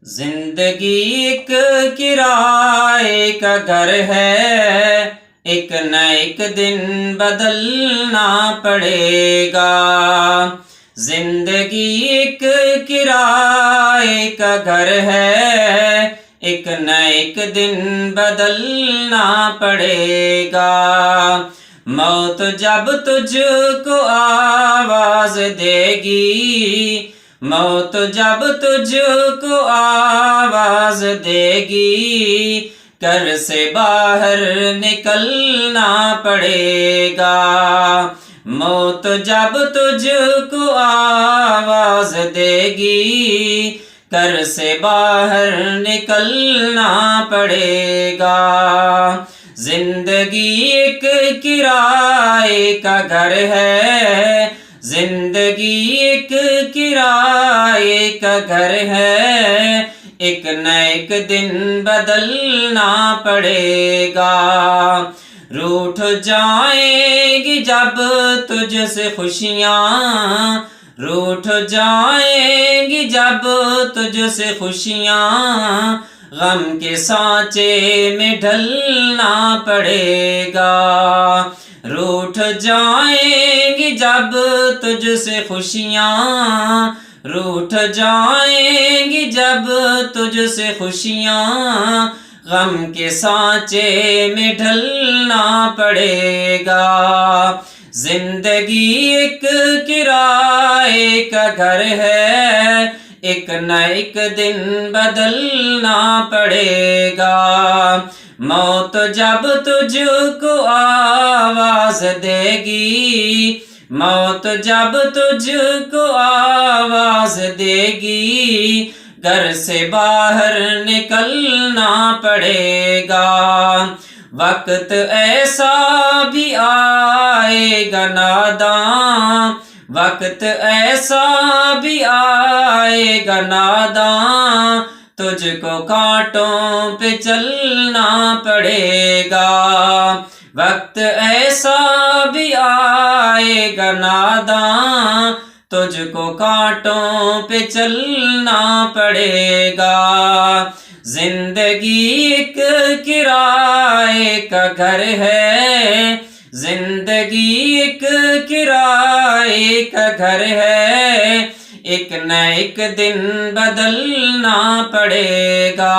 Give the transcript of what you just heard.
زندگی ایک کرائے کا گھر ہے، ایک نہ ایک دن بدلنا پڑے گا۔ زندگی ایک کرائے کا گھر ہے، ایک نہ ایک دن بدلنا پڑے گا۔ موت جب تجھ کو آواز دے گی، موت جب تجھ کو آواز دے گی، گھر سے باہر نکلنا پڑے گا۔ موت جب تجھ کو آواز دے گی، گھر سے باہر نکلنا پڑے گا۔ زندگی ایک کرائے کا گھر ہے، زندگی ایک کرائے کا گھر ہے، ایک نہ ایک دن بدلنا پڑے گا۔ روٹھ جائیں گی جب تجھ سے خوشیاں، روٹھ جائیں گی جب تجھ سے خوشیاں، غم کے سانچے میں ڈھلنا پڑے گا۔ روٹھ جائیں گی جب تجھ سے خوشیاں، روٹھ جائیں گی جب تجھ سے خوشیاں، غم کے سانچے میں ڈھلنا پڑے گا۔ زندگی ایک کرائے کا گھر ہے، ایک نہ ایک دن بدلنا پڑے گا۔ موت جب تجھ کو آواز دے گی، موت جب تجھ کو آواز دے گی، گھر سے باہر نکلنا پڑے گا۔ وقت ایسا بھی آئے گا ناداں، وقت ایسا بھی آئے گا ناداں، تجھ کو کانٹوں پہ چلنا پڑے گا۔ وقت ایسا بھی آئے گا ناداں، تجھ کو کانٹوں پہ چلنا پڑے گا۔ زندگی ایک کرائے کا گھر ہے، زندگی ایک کرائے کا گھر ہے، ایک نہ ایک دن بدلنا پڑے گا۔